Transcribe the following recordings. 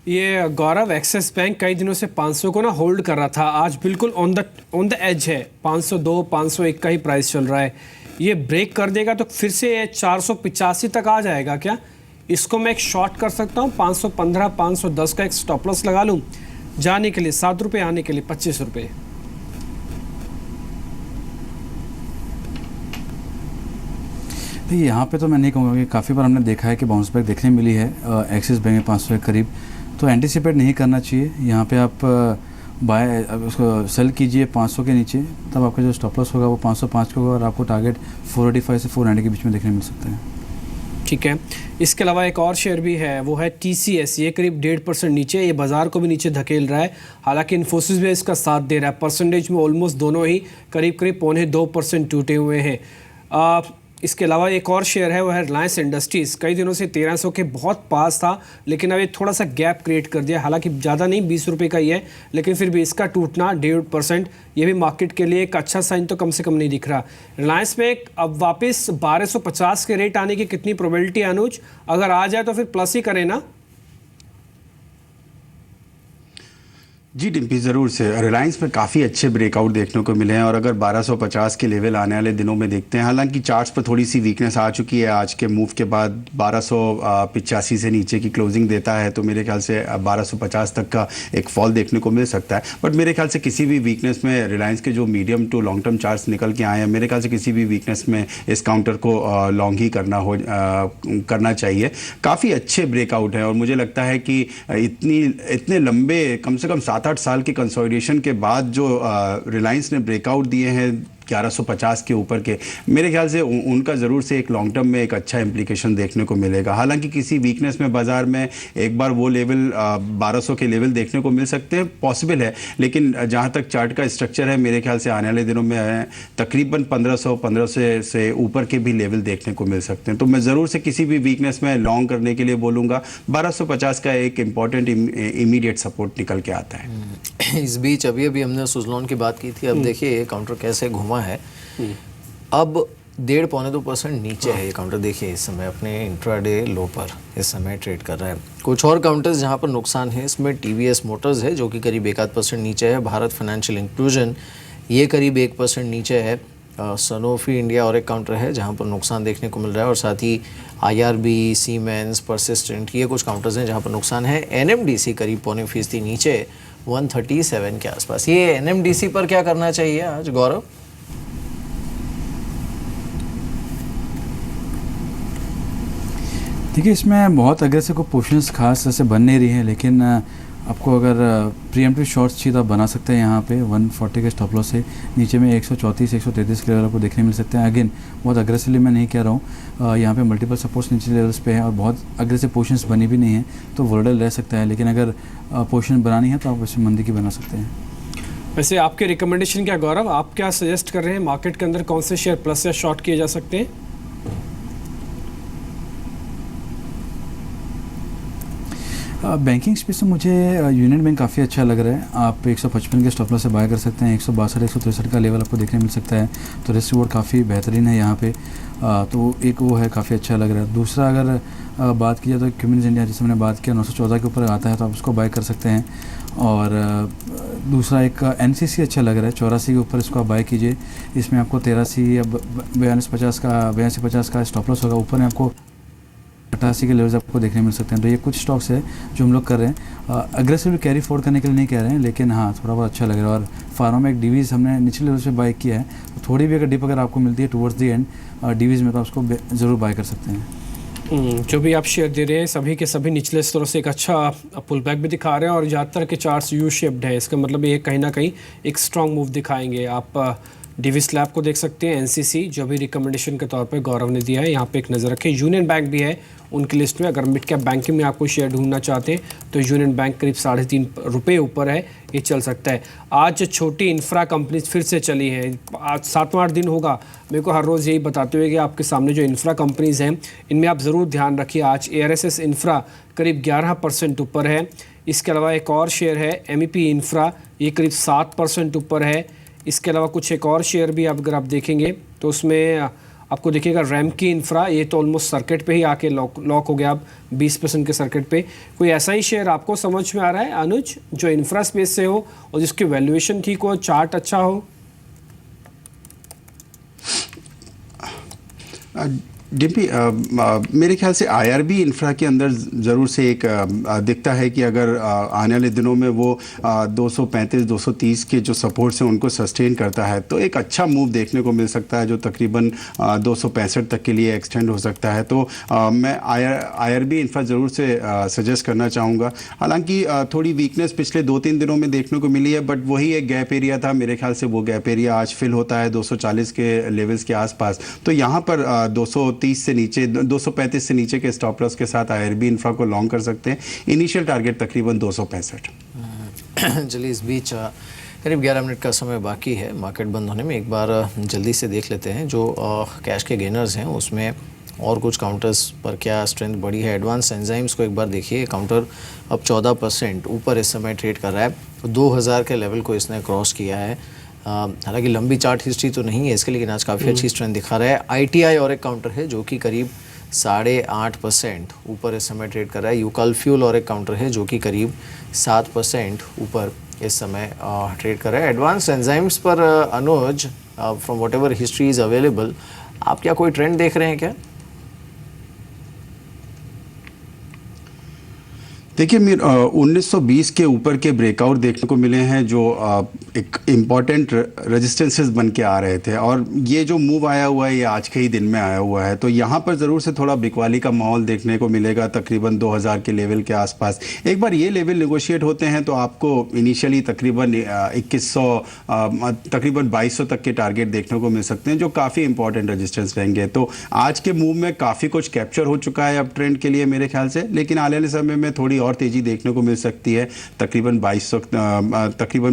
ये गौरव, axis bank कई दिनों से 500 को ना होल्ड कर रहा था। आज बिल्कुल ऑन द एज है, 502 501 का ही प्राइस चल रहा है। ये ब्रेक कर देगा तो फिर से 485 तक आ जाएगा क्या? इसको मैं एक शॉर्ट कर सकता हूँ, 515 510 का एक स्टॉप लॉस लगा लूँ जाने के लिए, 7 रुपये, आने के लिए 25 रुपये। यहाँ पे तो मैं नहीं कहूँगा कि काफ़ी बार हमने देखा है कि बाउंस बैक देखने मिली है एक्सिस बैंक में 500 के करीब, तो एंटिसिपेट नहीं करना चाहिए। यहाँ पे आप बाय उसको सेल कीजिए 500 के नीचे, तब आपका जो स्टॉप लॉस होगा वो 505 का होगा और आपको टारगेट 485 से 490 के बीच में देखने मिल सकता है। ठीक है, इसके अलावा एक और शेयर भी है, वो है TCS। ये करीब 1.5% नीचे, ये बाजार को भी नीचे धकेल रहा है। हालांकि इन्फोसिस भी इसका साथ दे रहा है। परसेंटेज में ऑलमोस्ट दोनों ही करीब करीब 0.25% टूटे हुए हैं। इसके अलावा एक और शेयर है, वो है रिलायंस इंडस्ट्रीज़। कई दिनों से 1300 के बहुत पास था, लेकिन अब ये थोड़ा सा गैप क्रिएट कर दिया। हालांकि ज़्यादा नहीं, 20 रुपये का ही है, लेकिन फिर भी इसका टूटना 1.5%, ये भी मार्केट के लिए एक अच्छा साइन तो कम से कम नहीं दिख रहा। रिलायंस में अब वापस 1250 के रेट आने की कितनी प्रोबेबिलिटी है अनुज? अगर आ जाए तो फिर प्लस ही करें ना? जी डिम्पी, ज़रूर से रिलायंस में काफ़ी अच्छे ब्रेकआउट देखने को मिले हैं और अगर 1250 के लेवल आने वाले दिनों में देखते हैं, हालांकि चार्ट्स पर थोड़ी सी वीकनेस आ चुकी है। आज के मूव के बाद 1285 से नीचे की क्लोजिंग देता है, तो मेरे ख्याल से 1250 तक का एक फॉल देखने को मिल सकता है। बट मेरे ख्याल से किसी भी वीकनेस में रिलायंस के जो medium to long term charts निकल के आए हैं, मेरे ख्याल से किसी भी वीकनेस में इस काउंटर को लॉन्ग ही करना चाहिए। काफ़ी अच्छे ब्रेकआउट हैं और मुझे लगता है कि इतने लंबे, कम से कम 7-8 साल के कंसोलिडेशन के बाद जो रिलायंस ने ब्रेकआउट दिए हैं 1150 के ऊपर के, मेरे ख्याल से उनका ज़रूर से एक लॉन्ग टर्म में एक अच्छा इम्प्लीकेशन देखने को मिलेगा। हालांकि किसी वीकनेस में बाजार में एक बार वो लेवल 1200 के लेवल देखने को मिल सकते हैं, पॉसिबल है। लेकिन जहां तक चार्ट का स्ट्रक्चर है, मेरे ख्याल से आने वाले दिनों में तकरीबन 1500 से ऊपर के भी लेवल देखने को मिल सकते हैं। तो मैं ज़रूर से किसी भी वीकनेस में लॉन्ग करने के लिए बोलूँगा। 1250 का एक इम्पॉर्टेंट इमीडिएट सपोर्ट निकल के आता है। इस बीच अभी हमने सुजलॉन की बात की थी। अब देखिए ये काउंटर कैसे घुमा है। अब 1.5-2% नीचे है ये काउंटर। देखिए इस समय अपने इंट्राडे लो पर इस समय ट्रेड कर रहा है। कुछ और काउंटर्स जहां पर नुकसान है, इसमें TVS मोटर्स है जो कि करीब 1-8% नीचे है। भारत फाइनेंशियल इंक्लूजन ये करीब 1% नीचे है। सनोफी इंडिया और एक काउंटर है जहां पर नुकसान देखने को मिल रहा है, और साथ ही IRB, सीमेंस, परसिस्टेंट, ये कुछ काउंटर्स हैं जहां पर नुकसान है। NMDC करीब 0.25% नीचे, 137 के आसपास। ये NMDC पर क्या करना चाहिए आज गौरव? देखिए इसमें बहुत अग्रेसिव को पोजीशंस खास ऐसे बन नहीं रही है, लेकिन आपको अगर प्रीएम्प्टिव शॉर्ट्स चाहिए तो आप बना सकते हैं। यहाँ पे 140 के स्टॉप लॉस से नीचे में 134 133 के लेवल आपको देखने मिल सकते हैं। अगेन बहुत अग्रेसिवली मैं नहीं कह रहा हूँ, यहाँ पे मल्टीपल सपोर्ट्स नीचे लेवल्स पे हैं और बहुत अग्रेसिव पोजीशंस बनी भी नहीं है, तो वोलेटाइल रह सकता है। लेकिन अगर पोजीशन बनानी है तो आप वैसे मंदी की बना सकते हैं। वैसे आपके रिकमेंडेशन क्या गौरव? आप क्या सजेस्ट कर रहे हैं मार्केट के अंदर, कौन से शेयर प्लस या शॉर्ट किए जा सकते हैं? बैंकिंग स्पेस में मुझे यूनियन बैंक काफ़ी अच्छा लग रहा है। आप 155 के स्टॉप लॉस से बाय कर सकते हैं। 162 163 का लेवल आपको देखने मिल सकता है, तो रिस्क रिवॉर्ड काफ़ी बेहतरीन है यहाँ पे। तो एक वो है, काफ़ी अच्छा लग रहा है। दूसरा अगर बात की जाए तो क्यूमिंस इंडिया, जिससे मैंने बात किया, 914 के ऊपर आता है तो आप उसको बाय कर सकते हैं। और दूसरा एक NCC अच्छा लग रहा है, 84 के ऊपर इसको आप बाय कीजिए। इसमें आपको 83 या 8250 का स्टॉप लॉस होगा। ऊपर में आपको 88 के लेवल्स आपको देखने मिल सकते हैं। तो ये कुछ स्टॉक्स है जो हम लोग कर रहे हैं। अग्रेसिवली कैरी फॉरवर्ड करने के लिए नहीं कह रहे हैं, लेकिन हाँ थोड़ा बहुत अच्छा लग रहा है। और फार्मा में एक डिवीज़ हमने निचले लेवल से बाय किया है, तो थोड़ी भी अगर डिप अगर आपको मिलती है टुवर्ड्स दी एंड डिवीज़ में, तो आप उसको ज़रूर बाय कर सकते हैं। जो भी आप शेयर दे रहे हैं सभी के सभी निचले स्तरों से एक अच्छा पुल बैक भी दिखा रहे हैं, और ज़्यादातर के चार्ट्स यू शेप्ड है। इसका मतलब ये कहीं ना कहीं एक स्ट्रॉन्ग मूव दिखाएंगे। आप डिवी स्लैब को देख सकते हैं, NCC जो भी रिकमेंडेशन के तौर पे गौरव ने दिया है, यहाँ पे एक नज़र रखें। यूनियन बैंक भी है उनकी लिस्ट में। अगर मिड कैप बैंकिंग में आपको शेयर ढूंढना चाहते हैं तो यूनियन बैंक करीब 3.5 रुपये ऊपर है, ये चल सकता है। आज छोटी इंफ्रा कंपनीज फिर से चली हैं। आज 7वां दिन होगा मेरे को हर रोज़ यही बताते हुए कि आपके सामने जो इंफ्रा कंपनीज़ हैं इनमें आप ज़रूर ध्यान रखिए। आज ARSS इंफ्रा करीब 11% ऊपर है। इसके अलावा एक और शेयर है MEP इंफ्रा, ये करीब 7% ऊपर है। इसके अलावा कुछ एक और शेयर भी अगर आप देखेंगे तो उसमें आपको देखिएगा रैम की इंफ्रा, ये तो ऑलमोस्ट सर्किट पे ही आके लॉक हो गया अब 20% के सर्किट पे। कोई ऐसा ही शेयर आपको समझ में आ रहा है अनुज जो इंफ्रा स्पेस से हो और जिसकी वैल्यूएशन ठीक हो, चार्ट अच्छा हो? डिम्पी, मेरे ख्याल से आईआरबी इंफ्रा के अंदर ज़रूर से एक दिखता है कि अगर आने वाले दिनों में वो 235-230 के जो सपोर्ट्स हैं उनको सस्टेन करता है तो एक अच्छा मूव देखने को मिल सकता है जो तकरीबन 265 तक के लिए एक्सटेंड हो सकता है। तो मैं आईआरबी इंफ्रा ज़रूर से सजेस्ट करना चाहूँगा। हालांकि थोड़ी वीकनेस पिछले 2-3 दिनों में देखने को मिली है, बट वही एक गैप एरिया था, मेरे ख्याल से वो गैप एरिया आज फिल होता है 240 के लेवल्स के आसपास। तो यहाँ पर 230 से नीचे, 235 से नीचे के स्टॉप लॉस के साथ आईआरबी इंफ्रा को लॉन्ग कर सकते हैं। इनिशियल टारगेट तकरीबन 265। चलिए, इस बीच करीब 11 मिनट का समय बाकी है मार्केट बंद होने में। एक बार जल्दी से देख लेते हैं जो कैश के गेनर्स हैं उसमें और कुछ काउंटर्स पर क्या स्ट्रेंथ बढ़ी है। एडवांस एंजाइम्स को एक बार देखिए, काउंटर अब 14% ऊपर इस समय ट्रेड कर रहा है। 2000 के लेवल को इसने क्रॉस किया है। हालांकि लंबी चार्ट हिस्ट्री तो नहीं है इसके, लेकिन आज काफ़ी अच्छी स्ट्रेंथ दिखा रहा है। आईटीआई और एक काउंटर है जो कि करीब 8.5% ऊपर इस समय ट्रेड कर रहा है। यूकल फ्यूल और एक काउंटर है जो कि करीब 7% ऊपर इस समय ट्रेड कर रहा है। एडवांस एंजाइम्स पर Anuj, from whatever history is available, आप क्या कोई ट्रेंड देख रहे हैं क्या? देखिए, 1920 के ऊपर के ब्रेकआउट देखने को मिले हैं जो एक इम्पॉर्टेंट रेजिस्टेंसेस बन के आ रहे थे, और ये जो मूव आया हुआ है ये आज के ही दिन में आया हुआ है। तो यहाँ पर ज़रूर से थोड़ा बिकवाली का माहौल देखने को मिलेगा तकरीबन 2000 के लेवल के आसपास। एक बार ये लेवल नेगोशिएट होते हैं तो आपको इनिशियली तकरीबन 2100 तकरीबन 2200 तक के टारगेट देखने को मिल सकते हैं जो काफ़ी इंपॉर्टेंट रेजिस्टेंस रहेंगे। तो आज के मूव में काफ़ी कुछ कैप्चर हो चुका है अब ट्रेंड के लिए मेरे ख्याल से, लेकिन आने वाले समय में थोड़ी और तेज़ी देखने को मिल सकती है तकरीबन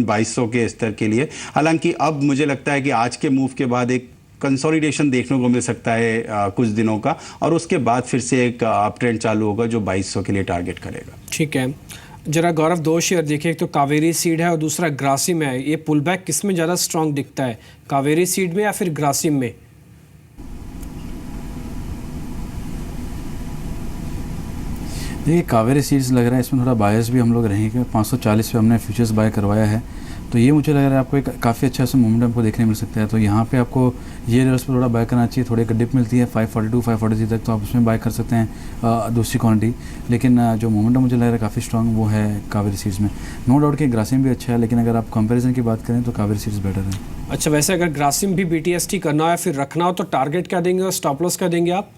2200 के स्तर के लिए। हालांकि अब मुझे लगता है कि आज के मूव के बाद एक कंसोलिडेशन देखने को मिल सकता है कुछ दिनों का, और उसके बाद फिर से एक अप ट्रेंड चालू होगा जो 2200 के लिए टारगेट करेगा। ठीक है, जरा गौरव दो शेयर देखिए, एक तो कावेरी सीड है और दूसरा ग्रासिम है। ये पुल बैक किस में ज़्यादा स्ट्रांग दिखता है, कावेरी सीड में या फिर ग्रासिम में? देखिए, कावेरी सीड्स लग रहा है इसमें थोड़ा बायस भी हम लोग रहेंगे। 540 पे हमने फ्यूचर्स बाय करवाया है, तो ये मुझे लग रहा है आपको एक काफ़ी अच्छा सा मोमेंटम को देखने मिल सकता है। तो यहाँ पे आपको ये लेवल्स पर थोड़ा बाय करना चाहिए। थोड़ी डिप मिलती है 542 543 तक, तो आप उसमें बाय कर सकते हैं दूसरी क्वांटिटी। लेकिन जो मोमेंटम मुझे लग रहा है काफ़ी स्ट्रांग वो है कावेरी सीड्स में। नो डाउट कि ग्रासिम भी अच्छा है, लेकिन अगर आप कंपेरिजन की बात करें तो कावेरी सीड्स बेटर है। अच्छा, वैसे अगर ग्रासिम भी BTST करना हो या फिर रखना हो तो टारगेट क्या देंगे और स्टॉप लॉस क्या देंगे आप?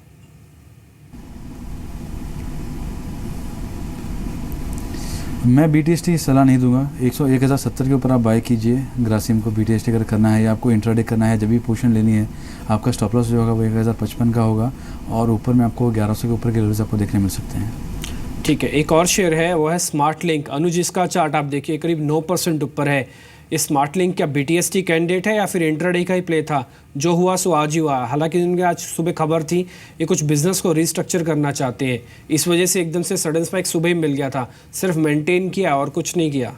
मैं BTST सलाह नहीं दूंगा। 1070 के ऊपर आप बाय कीजिए ग्रासिम को। BTST अगर करना है या आपको इंट्राडे करना है, जब भी पोजीशन लेनी है, आपका स्टॉप लॉस जो होगा वो 1055 का होगा, और ऊपर में आपको 1100 के ऊपर के लेवल्स आपको देखने मिल सकते हैं। ठीक है, एक और शेयर है वो है स्मार्ट लिंक। अनुज, इसका चार्ट आप देखिए करीब 9% ऊपर है। ये स्मार्ट लिंक क्या BTST कैंडिडेट है या फिर इंट्राडे का ही प्ले था? जो हुआ सो आज ही हुआ। हालांकि उनके आज सुबह खबर थी ये कुछ बिजनेस को रिस्ट्रक्चर करना चाहते हैं, इस वजह से एकदम से सडन स्पाइक सुबह ही मिल गया था। सिर्फ मेंटेन किया और कुछ नहीं किया।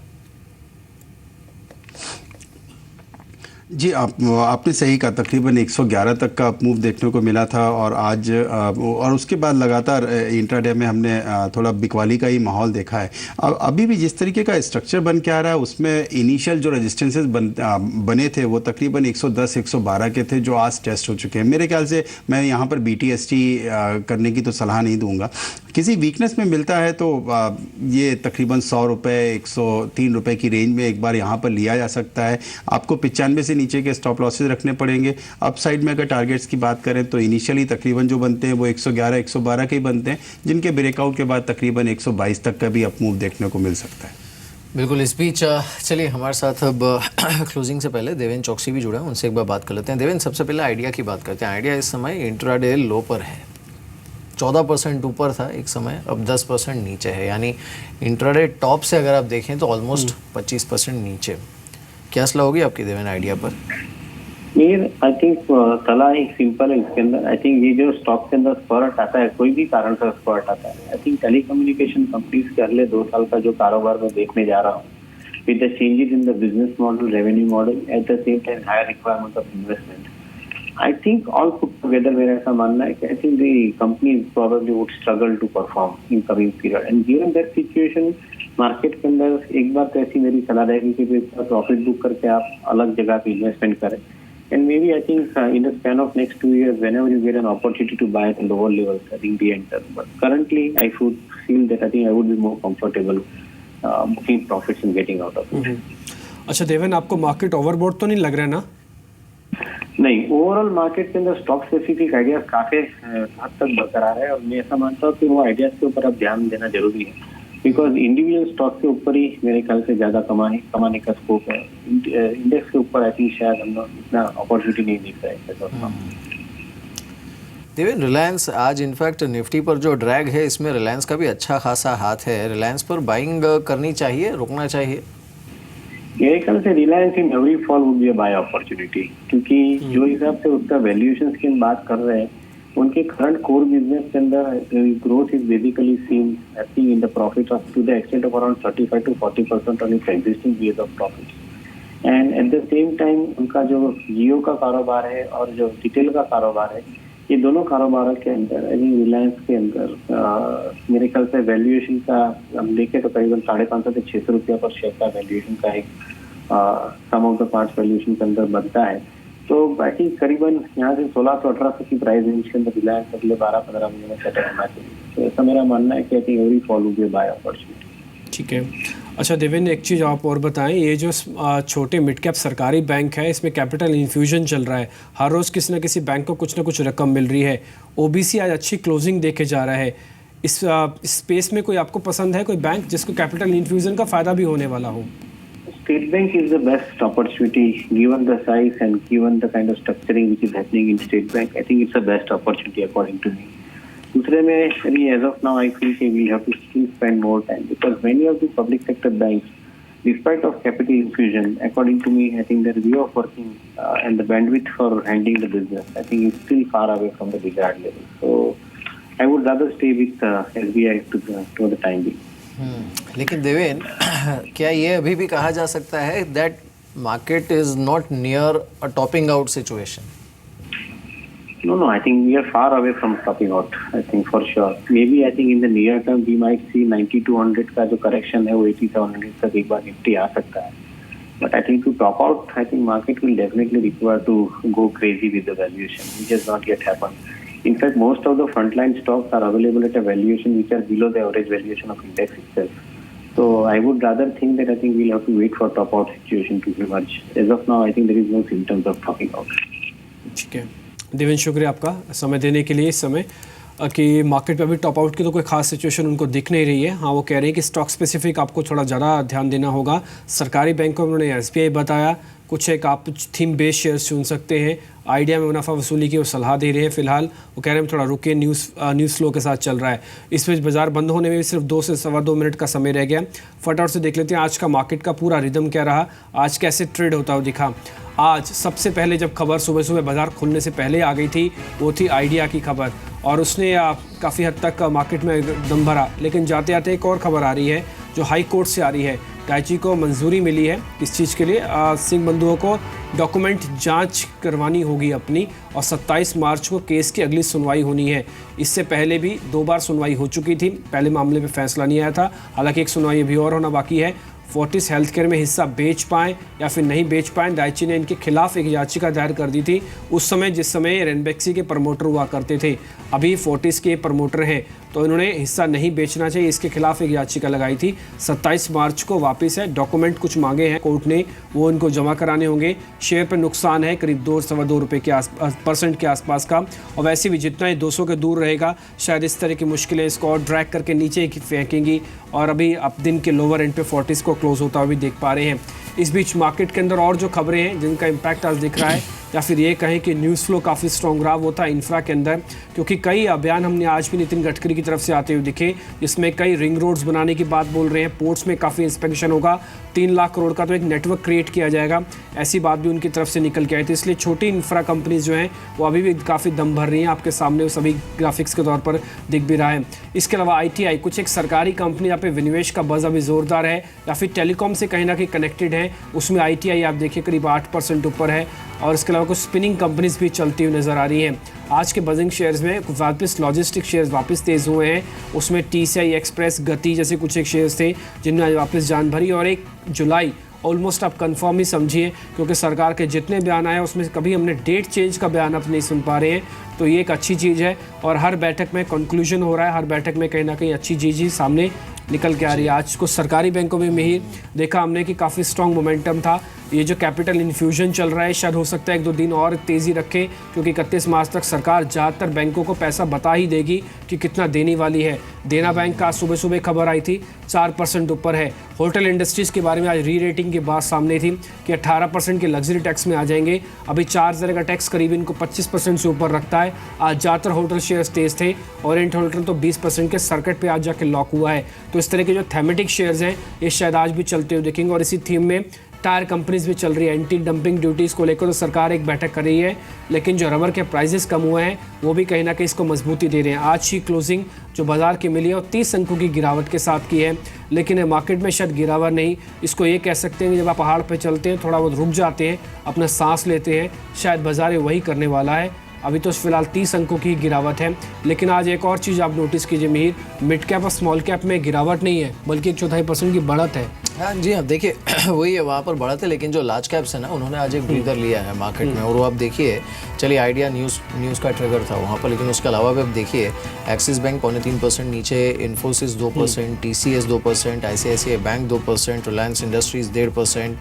जी, आपने सही कहा, तकरीबन 111 तक का मूव देखने को मिला था, और आज और उसके बाद लगातार इंट्राडे में हमने थोड़ा बिकवाली का ही माहौल देखा है। अभी भी जिस तरीके का स्ट्रक्चर बन के आ रहा है उसमें इनिशियल जो रेजिस्टेंसेस बने थे वो तकरीबन 110 112 के थे जो आज टेस्ट हो चुके हैं। मेरे ख्याल से मैं यहाँ पर BTST करने की तो सलाह नहीं दूंगा। किसी वीकनेस में मिलता है तो ये तकरीबन 100 रुपये 103 रुपये की रेंज में एक बार यहाँ पर लिया जा सकता है। आपको 95 से नीचे के स्टॉप लॉसेस रखने पड़ेंगे। अप साइड में अगर टारगेट्स की बात करें तो इनिशियली तकरीबन जो बनते हैं वो 111 112 के ही बनते हैं, जिनके ब्रेकआउट के बाद तकरीबन 122 तक का भी अप मूव देखने को मिल सकता है। बिल्कुल। इस बीच चलिए, हमारे साथ अब क्लोजिंग से पहले देवेन चौकसी भी जुड़ा है, उनसे एक बार बात कर लेते हैं। देवेन, सबसे पहले आइडिया की बात करते हैं। आइडिया इस समय इंट्राडे लो पर है, 14% ऊपर था एक समय, अब 10% नीचे है। यानी इंट्राडे टॉप से अगर आप देखें तो ऑलमोस्ट 25% नीचे। क्या सलाह होगी आपकी देवेन आइडिया पर? आई थिंक सलाह एक सिंपल है इसके अंदर। आई थिंक ये जो स्टॉक के अंदर स्पर्ट आता है, कोई भी कारण से स्पर्ट आता है, आई थिंक टेलीकम्युनिकेशन कंपनीज के अगले 2 साल का जो कारोबार मैं देखने जा रहा हूँ, with the changes in the business model, revenue model, at the same time higher requirement of investment, I think all put together मेरा ऐसा मानना है कि I think the company probably would struggle to perform in coming period. And given that situation, market के अंदर एक बार तो ऐसी मेरी सलाह रहेगी कि प्रॉफिट बुक करके आप अलग जगह पे इन्वेस्टमेंट करें. And maybe I think in the span of next 2 years, whenever you get an opportunity to buy at lower levels, I think re-enter. But currently, I should feel that I think I would be more comfortable booking profits and getting out of it. अच्छा देवेन, आपको market overbought तो नहीं लग रहा है ना? नहीं, overall market के अंदर स्टॉक स्पेसिफिक आइडियाज काफी हद तक बरकरार है और मैं ऐसा मानता हूँ कि वो आइडियाज के ऊपर अब ध्यान देना जरूरी है, बिकॉज इंडिविजुअल स्टॉक के ऊपर ही मेरे ख्याल से ज्यादा कमाने का स्कोप है. इंडेक्स के ऊपर आई थिंक शायद हम लोग इतना अपॉर्चुनिटी नहीं दिख रहा है. देवेन, रिलायंस आज इनफैक्ट निफ्टी पर जो ड्रैग है इसमें रिलायंस का भी अच्छा खासा हाथ है. रिलायंस पर बाइंग करनी चाहिए, रुकना चाहिए? मेरे ख्याल से Reliance in every fall would be a buy opportunity, क्योंकि जो हिसाब से उसका वैल्यूएशंस की हम बात कर रहे हैं, उनके करंट कोर बिजनेस के अंदर growth is basically seen happening in the profit of to the extent of around 35 to 40% on its existing base of profits. And at the same time उनका जो जियो का कारोबार है और जो रिटेल का कारोबार है, ये दोनों कारोबारों के अंदर आई थिंक रिलायंस के अंदर मेरे ख्याल से वैल्यूएशन का हम देखें तो करीबन 550 से 600 रुपया पर शेयर का वैल्यूएशन का एक सम ऑफ द 5 वैल्यूएशन के अंदर बनता है. तो आई थिंक करीबन यहाँ से 1600-1800 की प्राइस रेंज के अंदर रिलायंस अगले 12-15 महीने में सेटल होना चाहिए. तो ऐसा मेरा मानना है कि I think every fall would be buy opportunity. ठीक है. अच्छा देवेन, एक चीज़ आप और बताएं, ये जो छोटे मिड कैप सरकारी बैंक है, इसमें कैपिटल इन्फ्यूजन चल रहा है. हर रोज़ किसी न किसी बैंक को कुछ ना कुछ रकम मिल रही है. ओबीसी आज अच्छी क्लोजिंग देके जा रहा है. इस स्पेस में कोई आपको पसंद है, कोई बैंक जिसको कैपिटल इन्फ्यूजन का फ़ायदा भी होने वाला हो? State Bank is the best opportunity given the size and given the kind of structuring which is happening in State Bank. I think it's the best opportunity according to me. दूसरे में अभी as of now I feel कि we have to still spend more time because many of the public sector banks, despite of capital infusion, according to me, I think their way of working and the bandwidth for handling the business, I think is still far away from the desired level. So I would rather stay with SBI to the time being. लेकिन देवेन, क्या ये अभी भी कहा जा सकता है that market is not near a topping out situation? No, I think we are far away from topping out. I think for sure. Maybe I think in the near term we might see 90 to 100 का जो correction है वो 8700 तक एक बार Nifty आ सकता है. But I think to top out, I think market will definitely require to go crazy with the valuation, which has not yet happened. In fact, most of the frontline stocks are available at a valuation which are below the average valuation of index itself. So I would rather think that I think we'll have to wait for top out situation to emerge. As of now, I think there is no symptoms of topping out. ठीक है देवेन, शुक्रिया आपका समय देने के लिए. इस समय कि मार्केट पे अभी टॉप आउट की तो कोई खास सिचुएशन उनको दिख नहीं रही है. हाँ, वो कह रहे हैं कि स्टॉक स्पेसिफिक आपको थोड़ा ज़्यादा ध्यान देना होगा. सरकारी बैंकों में उन्होंने SBI बताया. कुछ एक आप थीम बेस्ड शेयर्स चुन सकते हैं. आइडिया में मुनाफा वसूली की वो सलाह दे रहे हैं. फिलहाल वो कह रहे हैं थोड़ा रुके, न्यूज़ फ्लो के साथ चल रहा है. इस बीच बाजार बंद होने में भी सिर्फ 2 से सवा 2 मिनट का समय रह गया. फटाफट से देख लेते हैं आज का मार्केट का पूरा रिदम क्या रहा, आज कैसे ट्रेड होता हुआ दिखा. आज सबसे पहले जब खबर सुबह बाजार खुलने से पहले आ गई थी वो थी आइडिया की खबर और उसने काफ़ी हद तक मार्केट में दम भरा. लेकिन जाते जाते एक और खबर आ रही है जो हाई कोर्ट से आ रही है. डाइची को मंजूरी मिली है इस चीज़ के लिए, सिंह बंधुओं को डॉक्यूमेंट जांच करवानी होगी अपनी और 27 मार्च को केस की अगली सुनवाई होनी है. इससे पहले भी 2 बार सुनवाई हो चुकी थी. पहले मामले पे फैसला नहीं आया था. हालांकि एक सुनवाई अभी और होना बाकी है. फोर्टिस हेल्थकेयर में हिस्सा बेच पाएँ या फिर नहीं बेच पाएँ, डाइची ने इनके खिलाफ एक याचिका दायर कर दी थी उस समय जिस समय रेनबैक्सी के प्रमोटर हुआ करते थे. अभी फोर्टिस के प्रमोटर हैं तो इन्होंने हिस्सा नहीं बेचना चाहिए, इसके खिलाफ एक याचिका लगाई थी. 27 मार्च को वापस है. डॉक्यूमेंट कुछ मांगे हैं कोर्ट ने, वो इनको जमा कराने होंगे. शेयर पर नुकसान है करीब 2-2.25 रुपये के % के आसपास का. और वैसे भी जितना ही 200 के दूर रहेगा शायद इस तरह की मुश्किलें इसको और ड्रैग करके नीचे फेंकेंगी. और अभी आप दिन के लोअर एंड पे फोर्टिस को क्लोज होता हुआ भी देख पा रहे हैं. इस बीच मार्केट के अंदर और जो खबरें हैं जिनका इम्पैक्ट आज दिख रहा है या फिर ये कहें कि न्यूज़ फ्लो काफ़ी स्ट्रॉन्ग रहा वो था इंफ्रा के अंदर, क्योंकि कई अभियान हमने आज भी नितिन गडकरी की तरफ से आते हुए दिखे जिसमें कई रिंग रोड्स बनाने की बात बोल रहे हैं. पोर्ट्स में काफ़ी इंस्पेक्शन होगा. 3 लाख करोड़ का तो एक नेटवर्क क्रिएट किया जाएगा, ऐसी बात भी उनकी तरफ से निकल के आई थी. इसलिए छोटी इंफ्रा कंपनीज जो हैं वो अभी भी काफ़ी दम भर रही हैं. आपके सामने वो सभी ग्राफिक्स के तौर पर दिख भी रहा है. इसके अलावा ITI कुछ एक सरकारी कंपनी यहाँ पे विनिवेश का बज़ अभी ज़ोरदार है या फिर टेलीकॉम से कहीं ना कहीं कनेक्टेड है, उसमें ITI आप देखिए करीब 8% ऊपर है. और इसके अलावा अलावा कुछ स्पिनिंग कंपनीज भी चलती हुई नज़र आ रही हैं। आज के बजिंग शेयर्स में वापस लॉजिस्टिक शेयर्स वापस तेज़ हुए हैं, उसमें TCI एक्सप्रेस, गति जैसे कुछ एक शेयर्स थे जिनने आज वापस जान भरी। और 1 जुलाई ऑलमोस्ट आप कंफर्म ही समझिए, क्योंकि सरकार के जितने बयान आए उसमें कभी हमने डेट चेंज का बयान आप नहीं सुन पा रहे हैं, तो ये एक अच्छी चीज़ है। और हर बैठक में कंक्लूजन हो रहा है, हर बैठक में कहीं ना कहीं अच्छी चीज़ ही सामने निकल के आ रही है। आज कुछ सरकारी बैंकों में ही देखा हमने कि काफ़ी स्ट्रॉन्ग मोमेंटम था। ये जो कैपिटल इन्फ्यूजन चल रहा है शायद हो सकता है 1-2 दिन और तेज़ी रखे, क्योंकि 31 मार्च तक सरकार ज़्यादातर बैंकों को पैसा बता ही देगी कि कितना देने वाली है। देना बैंक का सुबह सुबह खबर आई थी 4% ऊपर है। होटल इंडस्ट्रीज़ के बारे में आज री रेटिंग की बात सामने थी कि 18% के लग्जरी टैक्स में आ जाएंगे। अभी 4 तरह का टैक्स करीब इनको 25% से ऊपर रखता है। आज ज़्यादातर होटल शेयर्स तेज़ थे, ओरिएंट होटल तो 20% के सर्किट पे आज जाके लॉक हुआ है। तो इस तरह के जो थेमेटिक शेयर्स हैं ये शायद आज भी चलते हुए देखेंगे। और इसी थीम में टायर कंपनीज भी चल रही है। एंटी डंपिंग ड्यूटीज़ को लेकर तो सरकार एक बैठक कर रही है, लेकिन जो रबर के प्राइसेस कम हुए हैं वो भी कहीं ना कहीं इसको मजबूती दे रहे हैं। आज की क्लोजिंग जो बाजार की मिली है और 30 अंकों की गिरावट के साथ की है, लेकिन मार्केट में शायद गिरावट नहीं, इसको ये कह सकते हैं कि जब आप पहाड़ पर चलते हैं थोड़ा बहुत रुक जाते हैं, अपना सांस लेते हैं, शायद बाजार वही करने वाला है। अभी तो फिलहाल 30 अंकों की गिरावट है। लेकिन आज एक और चीज़ आप नोटिस कीजिए मिहिर, मिड कैप और स्मॉल कैप में गिरावट नहीं है, बल्कि 1/4% की बढ़त है। हाँ जी, अब देखिए वही है, वहाँ पर बढ़त है, लेकिन जो लार्ज कैप्स है ना उन्होंने आज एक ब्रीदर लिया है मार्केट में। और वो आप देखिए, चलिए आइडिया न्यूज़ का ट्रिगर था वहाँ पर, लेकिन उसके अलावा भी अब देखिए एक्सिस बैंक 0.3% नीचे, Infosys 2%, TCS 2%, ICICI bank 2%, Reliance industries 1.5%,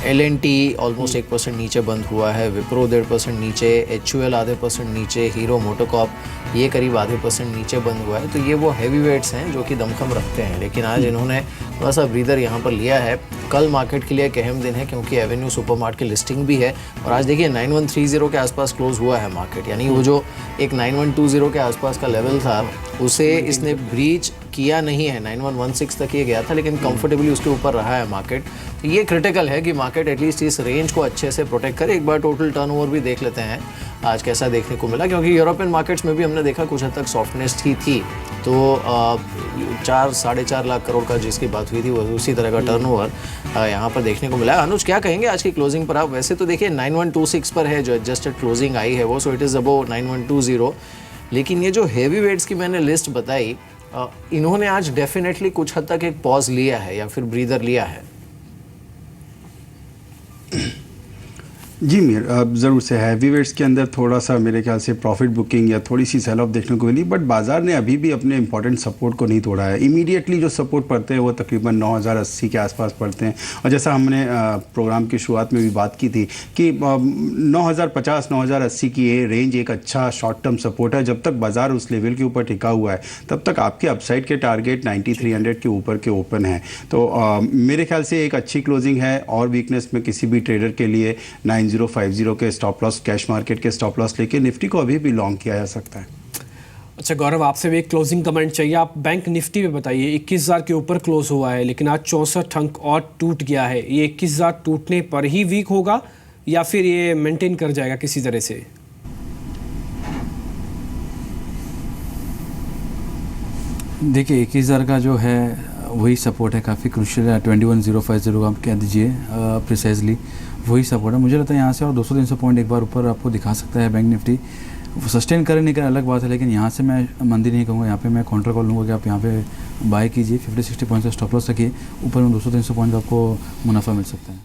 L&T almost 1% नीचे बंद हुआ है, विप्रो 1.5% नीचे, HUL आधे % नीचे, हीरो मोटोकॉर्प ये करीब आधे % नीचे बंद हुआ है। तो ये वो हैवी वेट्स हैं जो कि दमखम रखते हैं, लेकिन आज इन्होंने थोड़ा सा ब्रीदर यहाँ पर लिया है। कल मार्केट के लिए एक अहम दिन है, क्योंकि एवेन्यू सुपरमार्ट की लिस्टिंग भी है। और आज देखिए 9130 के आसपास क्लोज हुआ है मार्केट, यानी वो जो एक 9120 के आसपास का लेवल था उसे इसने ब्रीच किया नहीं है। 9116 तक ये गया था, लेकिन कंफर्टेबली उसके ऊपर रहा है मार्केट। तो ये क्रिटिकल है कि मार्केट एटलीस्ट इस रेंज को अच्छे से प्रोटेक्ट करे। एक बार टोटल टर्नओवर भी देख लेते हैं आज कैसा देखने को मिला, क्योंकि यूरोपियन मार्केट्स में भी हमने देखा कुछ हद तक सॉफ्टनेस ही थी। तो 4-4.5 लाख करोड़ का जिसकी बात हुई थी वो उसी तरह का टर्नओवर यहाँ पर देखने को मिला। अनुज क्या कहेंगे आज की क्लोजिंग पर आप? वैसे तो देखिए 9126 पर है जो एडजस्टेड क्लोजिंग आई है वो, सो इट इज़ अबव 9120। लेकिन ये जो हैवी वेट्स की मैंने लिस्ट बताई, इन्होंने आज डेफिनेटली कुछ हद तक एक पॉज लिया है या फिर ब्रीदर लिया है। जी मीर, ज़रूर से हैवी वेट्स के अंदर थोड़ा सा मेरे ख्याल से प्रॉफिट बुकिंग या थोड़ी सी सेल ऑफ देखने को मिली, बट बाजार ने अभी भी अपने इंपॉर्टेंट सपोर्ट को नहीं तोड़ा है। इमीडिएटली जो सपोर्ट पड़ते हैं वो तकरीबन 9080 के आसपास पड़ते हैं। और जैसा हमने प्रोग्राम की शुरुआत में भी बात की थी कि 9050 9080 की ये रेंज एक अच्छा शॉर्ट टर्म सपोर्ट है। जब तक बाजार उस लेवल के ऊपर टिका हुआ है तब तक आपके अपसाइड के टारगेट 9300 के ऊपर के ओपन है। तो मेरे ख्याल से एक अच्छी क्लोजिंग है। और वीकनेस में किसी भी ट्रेडर के लिए 9050 के स्टॉप लॉस, कैश मार्केट के स्टॉप लॉस लेके निफ्टी को अभी भी लॉन्ग किया जा सकता है। अच्छा गौरव, आपसे भी एक क्लोजिंग कमेंट चाहिए। आप बैंक निफ्टी में बताइए, 21,000 के ऊपर क्लोज हुआ है, लेकिन आज 64 अंक और टूट गया है। ये 21,000 टूटने पर ही वीक होगा या फिर ये मेंटेन कर जाएगा किसी तरह से? देखिए 21,000 का जो है वही सपोर्ट है, काफ़ी क्रूशियल है। 21,050 आप कह दीजिए प्रिसाइजली वही सपोर्ट है। मुझे लगता है यहाँ से और 200-300 पॉइंट एक बार ऊपर आपको दिखा सकता है बैंक निफ्टी। सस्टेन करे नहीं करे अलग बात है, लेकिन यहाँ से मैं मंदी नहीं कहूँगा। यहाँ पे मैं काउंटर कॉल लूँगा कि आप यहाँ पे बाय कीजिए, 50-60 पॉइंट से स्टॉप लॉस रखिए। ऊपर में 200-300 पॉइंट का आपको मुनाफा मिल सकता है।